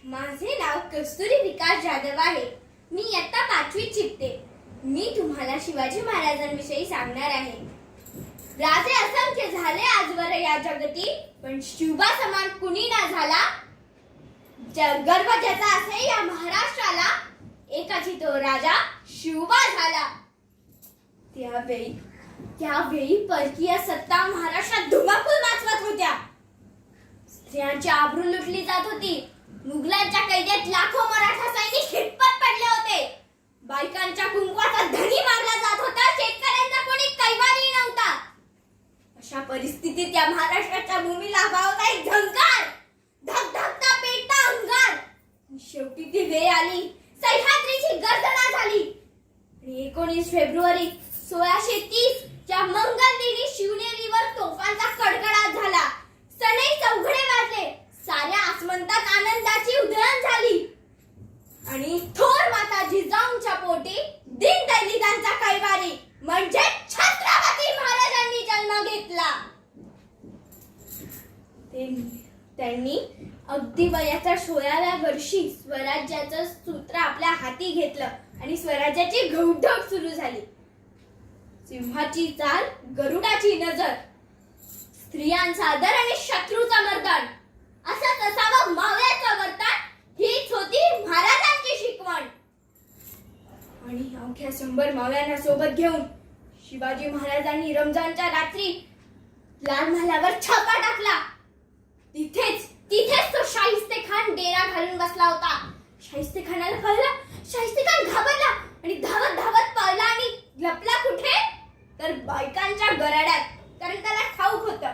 माझे नाव कस्तुरी विकास जाधव आहे. मी इयत्ता 5वीत शिकते. मी तुम्हाला शिवाजी महाराजांविषयी सांगणार आहे. राजे असंख्य झाले आजवर या जगती, पण शिवबा समान कुणी ना झाला. गर्व ज्याचा असे या महाराष्ट्राला, एकाची तो राजा शिवबा झाला. त्यावेळी परकीय सत्ता महाराष्ट्रात धुमाकूळ माचवत होत्या. स्त्रियांची आबरू लुटली जात होती. मुघलांच्या कैदेत लाखो मराठा सैनिक खितपत पडले होते. बायकांच्या कुंकवाचा धनी मारला जात होता. शेतकऱ्यांचा कोणी कैवारी नव्हता. अशा परिस्थितीत या महाराष्ट्राच्या भूमीला भावता एक झंकार, धगधगता पेटता अंगार. शेवटी ती वेळ आली. सह्याद्रीची गर्जना झाली. 19 फेब्रुवारी 1630 च्या मंगल दिनी शिवनेरीवर तोफांचा कडकडाट झाला. सनई चौघडे वाजले. साऱ्या आसमंतात आनंदाची उधळण झाली. आणि थोर माता जिजाऊंच्या पोटी दीनदलितांचा कैवारी म्हणजे छत्रपती महाराजांनी जन्म घेतला. त्यांनी अगदी वयाच्या 16व्या वर्षी स्वराज्याचं सूत्र आपल्या हाती घेतलं आणि स्वराज्याची घौडघौड सुरू झाली. सिंहाची चाल, गरुडाची नजर, स्त्रियांचा आदर आणि शत्रूचा मर्दन, असंच असावं मावळ्याचं वर्तन, हीच होती महाराजांची शिकवण. आणि अवघ्या 100 मावळ्यांना सोबत घेऊन शिवाजी महाराजांनी रमजानच्या रात्री लाल महालावर छापा टाकला. तिथेच तो शाहिस्ते खान डेरा घालून बसला होता. शाहिस्ते खानाला कळलं. शाहिस्ते खान घाबरला आणि धावत पळला आणि लपला कुठे, तर बायकांच्या गराड्यात. कारण त्याला ठाऊक होतं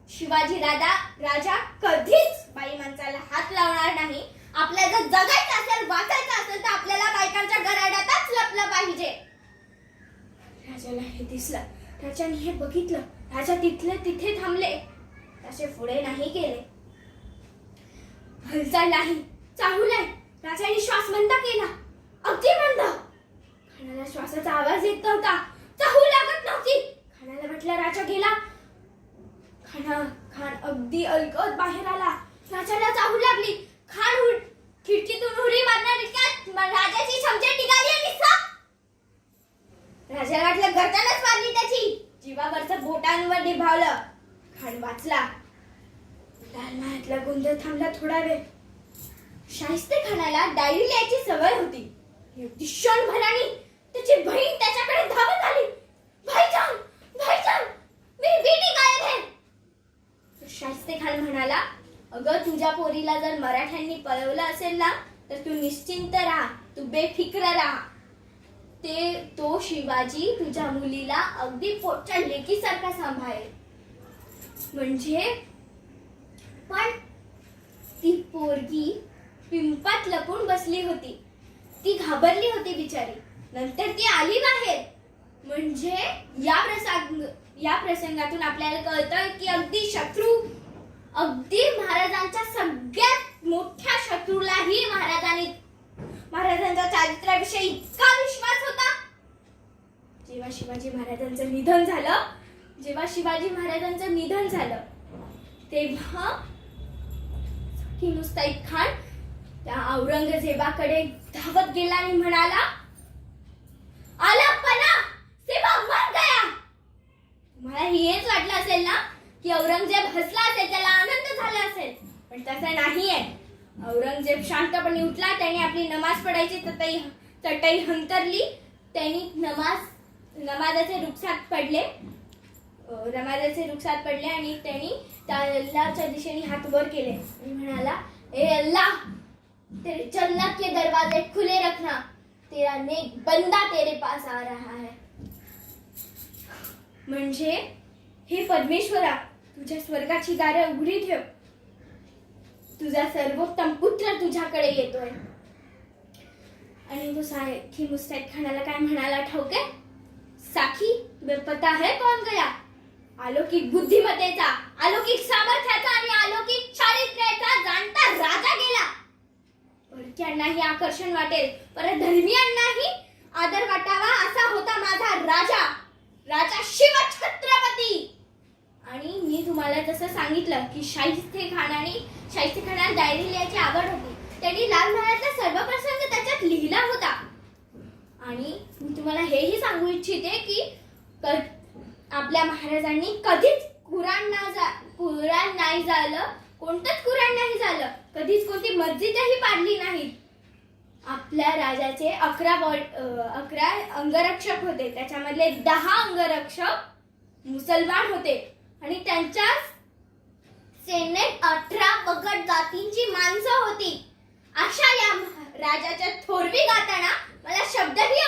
शिवाजी राजा कधीच बाई माणसाला हात लावणार नाही. आपल्याला जर जगायचं असेल, वाचायचं असेल, तर आपल्याला बायकांच्या गराड्यातच लपलं पाहिजे. राजाला हे दिसलं. राजाने हे बघितलं. राजा तिथे थांबले. असे पुढे नाही गेले. हालचाल नाही, चाहू नाही. राजाने श्वास मंद केला, अगदी मंद. खानाला श्वासाचा आवाज येत नव्हता. चाहू लागत नव्हती. खानाला वाटलं राजा गेला. खान अगदी अलगद बाहेर आला. राजाला चाहू लागली. खान खिडकीतून उडी मारणार इतक्यात राजाची छमछम निघाली आणि राजाला वाटलं गर्दनच मारली त्याची. जीवावरचं बोटांवर निभावलं. खान वाचला. लाल महालातला गोंधळ थांबला थोडा वेळ. शाहिस्ते खानाला डायरी लिहायची सवय होती. अगदी क्षणभराने त्याची बहीण त्याच्याकडे धावत आली. भाईजान, मेरी बेटी गायब है. शाहिस्ते खान म्हणाला, अगं तुझ्या पोरीला जर मराठ्यांनी पळवलं असेल ना, तर तू निश्चिंत राहा, तू बेफिक्र राहा. तो शिवाजी तुझ्या मुलीला अगदी पोटच्या लेकीसारखा सांभाळेल. म्हणजे पण ती पोरगी पिंपात लपून बसली होती. ती घाबरली होती बिचारी. नंतर ती आली बाहेर. म्हणजे या प्रसंगातून आपल्याला कळतं की अगदी महाराजांच्या सगळ्यात मोठ्या शत्रूलाही महाराजांच्या चारित्र्याविषयी इतका विश्वास होता. जेव्हा शिवाजी महाराजांचं निधन झालं तेव्हा मुस्तैद खान त्या औरंगजेबाकडे धावत गेला आणि म्हणाला, आलापना सेवा मर गया. तुम्हाला हेच वाटलं असेल ना की औरंगजेब हसला असेल, त्याला आनंद झाला असेल, पण तसं नाहीये. औरंगजेब शांतपणे उठला. त्याने आपली नमाज पडायची चटई हंतरली. त्यांनी नमाजाचे रुखसात पडले आणि त्यांनी त्या अल्लाहच्या दिशेने हात वर केले आणि म्हणाला, ए अल्लाह, तेरे जन्नत के दरवाजे खुले रखना, तेरा नेक बंदा तेरे पास आ रहा है. म्हणजे हे परमेश्वरा, तुझ्या स्वर्गाची दारं उघडी ठेव. तुझा सर्वोत्तम पुत्र तुझ्याकडे येतोय. आणि तो साखी मुस्तैद खानाला काय म्हणाला ठाऊक आहे? साखी, तुम्हें पता है कौन गया? अलौकिक बुद्धिमत्तेचा, अलौकिक सामर्थ्याचा आणि अलौकिक चारित्र्याचा जाणता राजा गेला. परक्यांनाही आकर्षण वाटेल, परधर्मियांनाही आदर वाटावा असा होता माझा राजा शिव छत्रपती. आणि मी तुम्हाला जसं सांगितलं की शाहिस्ते खानाला डायरी लिहायची आवड होती. त्यांनी लाल महालातला सर्व प्रसंग त्याच्यात लिहिला होता. आणि मी तुम्हाला हेही सांगू इच्छिते की आपल्या महाराजांनी कधीच कुराण नाही झालं, कोणतंच कुराण नाही झालं, कधीच कोणती मस्जिदही पाडली नाही. आपल्या राजाचे 11 अंगरक्षक होते, त्याच्यामधले 10 अंगरक्षक मुसलमान होते आणि त्यांच्या सेनेत 18 बगट जातींची माणसं होती. अशा या राजाच्या थोरवी गाताना मला शब्दही